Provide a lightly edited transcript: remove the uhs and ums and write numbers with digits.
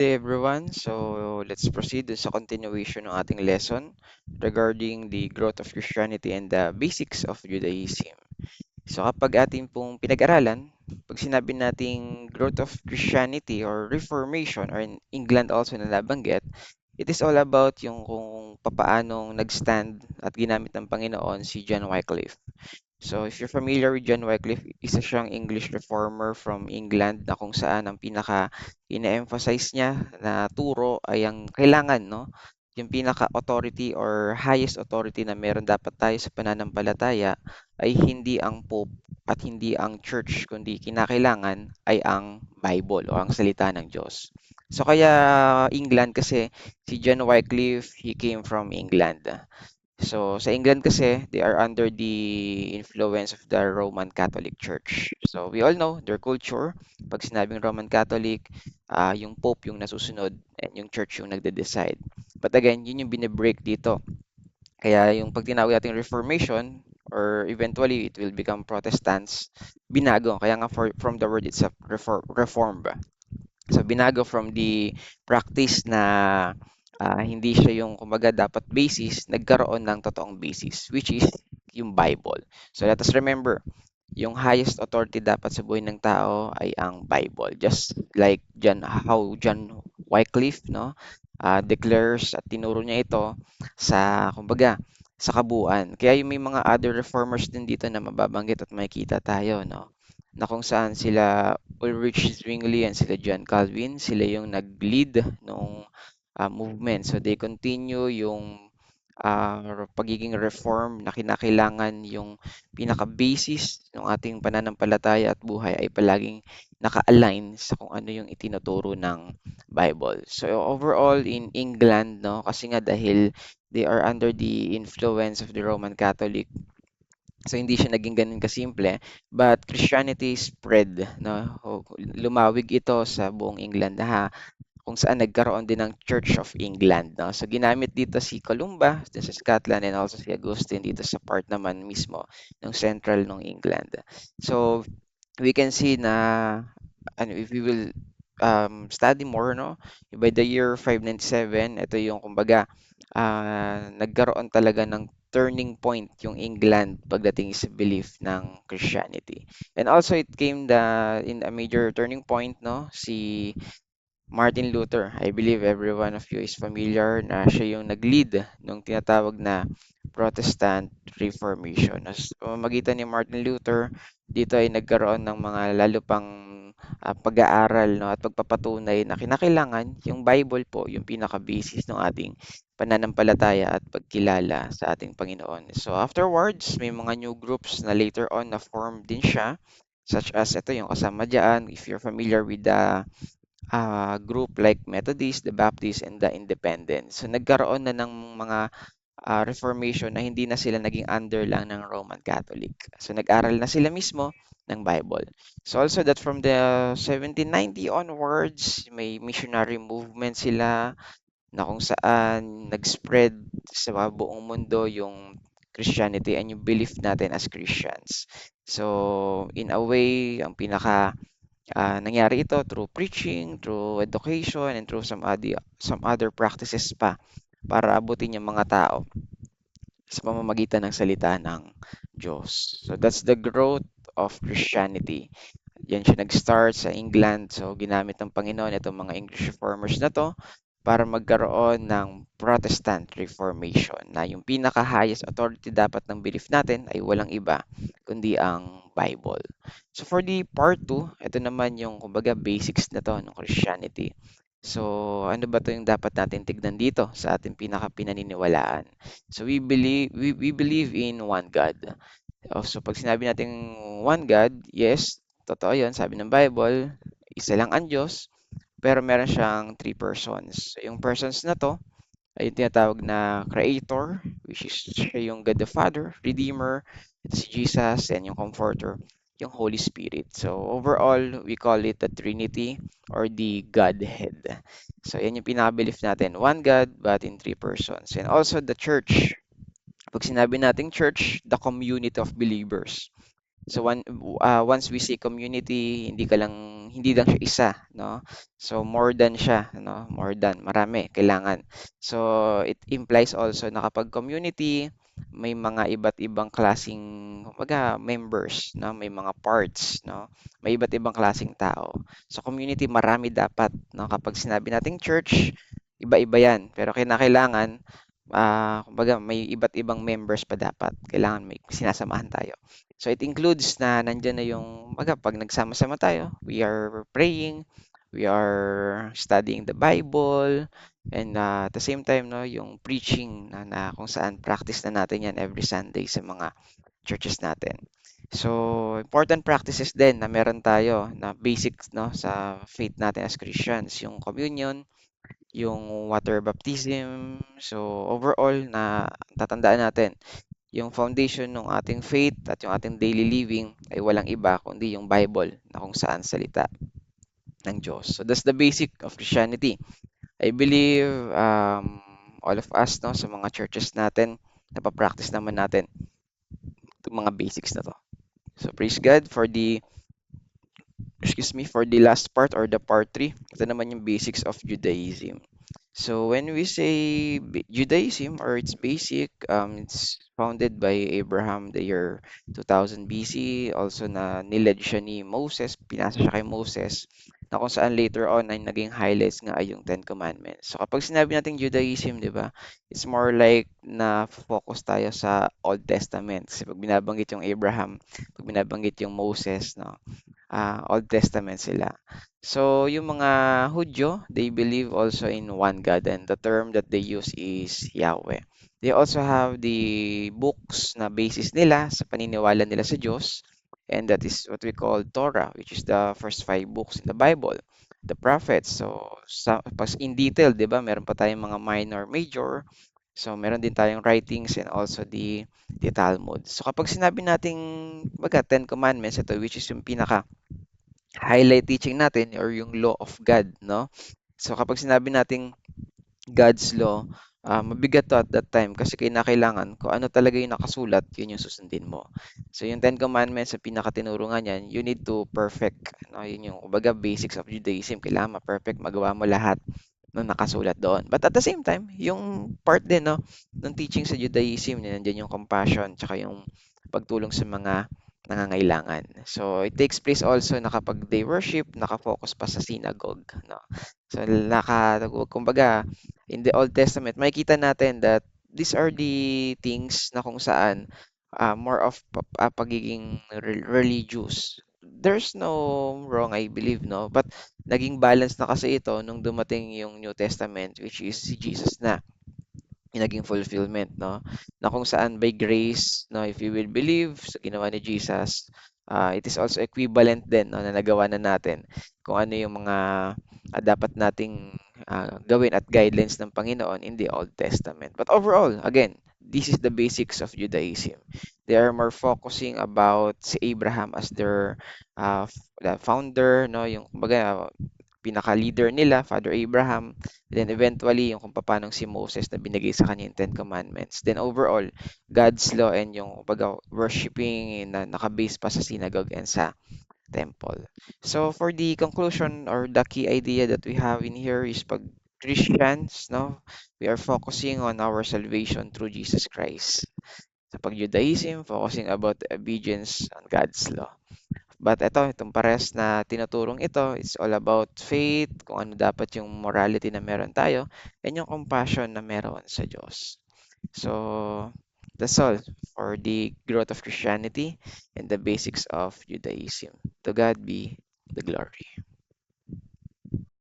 Hey everyone, so let's proceed dun sa continuation ng ating lesson regarding the growth of Christianity and the basics of Judaism. So kapag ating pong pinag-aralan, pag sinabi nating growth of Christianity or Reformation or in England also na nabanggit, it is all about yung kung papaanong nag-stand at ginamit ng Panginoon si John Wycliffe. So, if you're familiar with John Wycliffe, isa siyang English reformer from England na kung saan ang pinaka ine-emphasize niya na turo ay ang kailangan, no? Yung pinaka-authority or highest authority na meron dapat tayo sa pananampalataya ay hindi ang Pope at hindi ang Church, kundi kinakailangan ay ang Bible o ang salita ng Diyos. So, kaya England kasi si John Wycliffe, he came from England. So, sa England kasi, they are under the influence of the Roman Catholic Church. So, we all know their culture. Pag sinabing Roman Catholic, yung Pope yung nasusunod and yung Church yung nagde-decide. But again, yun yung binibreak dito. Kaya yung pag tinawag nating Reformation, or eventually it will become Protestants, binago. Kaya nga from the word itself, reform ba? So binago from the practice na hindi siya yung kumbaga dapat basis, nagkaroon ng totoong basis, which is yung Bible. So let us remember, yung highest authority dapat sa buhay ng tao ay ang Bible. Just like John Wycliffe, no, declares at tinuro niya ito sa, kumbaga, sa kabuuan. Kaya yung may mga other reformers din dito na mababanggit at makikita tayo, no, na kung saan sila Ulrich Zwingli and sila John Calvin, sila yung nag-lead nung movement. So they continue yung pagiging reform na kinakailangan yung pinaka-basis ng ating pananampalataya at buhay ay palaging naka-align sa kung ano yung itinuturo ng Bible. So overall in England, no, kasi nga dahil they are under the influence of the Roman Catholic. So hindi siya naging gano'n kasimple, but Christianity spread, 'no, lumawig ito sa buong England ha, kung saan nagkaroon din ng Church of England, 'no. So ginamit dito si Columba dun sa Scotland and also si Augustine dito sa part naman mismo ng central ng England. So we can see na ano, if we will study more, no, by the year 597, ito yung kumbaga nagkaroon talaga ng turning point yung England pagdating sa belief ng Christianity. And also it came in a major turning point, no, si Martin Luther. I believe every one of you is familiar na siya yung nag-lead nung tinatawag na Protestant Reformation. Sa pamamagitan ni Martin Luther, dito ay nagkaroon ng mga lalo pang pag-aaral, no, at pagpapatunay na kinakailangan yung Bible po yung pinaka-basis ng ating pananampalataya at pagkilala sa ating Panginoon. So afterwards, may mga new groups na later on na form din siya, such as ito yung kasama dyan, if you're familiar with the group like Methodist, the Baptist, and the Independent. So nagkaroon na ng mga Reformation na hindi na sila naging under lang ng Roman Catholic. So nag-aral na sila mismo ng Bible. So also that from the 1790 onwards, may missionary movement sila na kung saan nag-spread sa buong mundo yung Christianity and yung belief natin as Christians. So in a way, ang pinaka nangyari ito through preaching, through education, and through some other practices pa para abutin yung mga tao sa pamamagitan ng salita ng Diyos. So that's the growth of Christianity. Yan siya nag-start sa England. So ginamit ng Panginoon itong mga English reformers na to para magkaroon ng Protestant Reformation na yung pinaka-highest authority dapat ng belief natin ay walang iba kundi ang Bible. So for the part 2, ito naman yung kumbaga basics na to ng Christianity. So ano ba to yung dapat natin tignan dito sa ating pinaka-pinaniniwalaan? So we believe in one God. So pag sinabi natin one God, yes, totoo 'yun, sabi ng Bible, isa lang ang Diyos, pero meron siyang three persons. So, yung persons na 'to ay yung tinatawag na Creator, which is siya yung God the Father, Redeemer, ito si Jesus, and yung Comforter, yung Holy Spirit. So overall, we call it the Trinity or the Godhead. So yan yung pinaka-belief natin, one God but in three persons. And also the church. Pag sinabi nating church, the community of believers. So once we say community, hindi lang siya isa, no? So more than siya, no? More than, marami, kailangan. So it implies also na kapag community, may mga iba't ibang klasing, kumbaga, members, no? May mga parts, no? May iba't ibang klasing tao. So community, marami dapat, no? Kapag sinabi nating church, iba-iba yan. Pero kinakailangan, kumbaga, may iba't ibang members pa dapat. Kailangan may sinasamahan tayo. So it includes na nandiyan na yung, kumbaga, pag nagsama-sama tayo, we are praying, we are studying the Bible, and at the same time, no, yung preaching na kung saan practice na natin yan every Sunday sa mga churches natin. So, important practices din na meron tayo na basics, no, sa faith natin as Christians, yung communion, yung water baptism. So, overall na tatandaan natin, yung foundation ng ating faith at yung ating daily living ay walang iba kundi yung Bible na kung saan salita ng Diyos. So that's the basic of Christianity. I believe all of us, no, sa mga churches natin, napapractice naman natin itong mga basics na to. So praise God for the, excuse me, for the last part or the part 3. Ito naman yung basics of Judaism. So when we say Judaism or its basic, it's founded by Abraham the year 2000 BC. Also na niled siya ni Moses, pinasa siya kay Moses, na kung saan later on ay naging highlights nga ay yung Ten Commandments. So kapag sinabi natin Judaism, di ba, it's more like na focus tayo sa Old Testament. Kasi pag binabanggit yung Abraham, pag binabanggit yung Moses, no, Old Testament sila. So, yung mga Hudyo, they believe also in one God, and the term that they use is Yahweh. They also have the books na basis nila sa paniniwala nila sa Diyos, and that is what we call Torah, which is the first five books in the Bible. The prophets, so pas in detail, 'di ba? Meron pa tayong mga minor, major. So, meron din tayong writings and also the Talmud. So, kapag sinabi nating baga Ten Commandments, ito which is yung pinaka highlight teaching natin or yung law of God, no? So kapag sinabi nating God's law, mabigat to at that time kasi kinakailangan kung ano talaga yung nakasulat, yun yung susundin mo. So yung Ten Commandments, sa pinakatinuro nga niyan, you need to perfect. No? Yun yung, kumbaga, basics of Judaism. Kailangan ma-perfect, magawa mo lahat ng nakasulat doon. But at the same time, yung part din, no, ng teaching sa Judaism, nandiyan yung compassion, tsaka yung pagtulong sa mga nangangailangan. So, it takes place also na kapag they worship, nakafocus pa sa synagogue, no? So, kumbaga, in the Old Testament, makikita natin that these are the things na kung saan more of pagiging religious. There's no wrong, I believe, no? But naging balance na kasi ito nung dumating yung New Testament, which is si Jesus na yung naging fulfillment, no? Na kung saan by grace, no, if you will believe sa ginawa ni Jesus, it is also equivalent din, no, na nagawa na natin kung ano yung mga dapat nating gawin at guidelines ng Panginoon in the Old Testament. But overall, again, this is the basics of Judaism. They are more focusing about si Abraham as their the founder, no, yung kumbaga pinaka-leader nila, Father Abraham. Then eventually, yung kung paano si Moses na binigay sa kanya yung Ten Commandments. Then overall, God's law and yung baga, worshiping na nakabase pa sa synagogue and sa temple. So for the conclusion or the key idea that we have in here is pag Christians, no, we are focusing on our salvation through Jesus Christ. Sa pag Judaism, focusing about the obedience on God's law. But itong pares na tinuturong ito, it's all about faith, kung ano dapat yung morality na meron tayo, and yung compassion na meron sa Diyos. So, that's all for the growth of Christianity and the basics of Judaism. To God be the glory.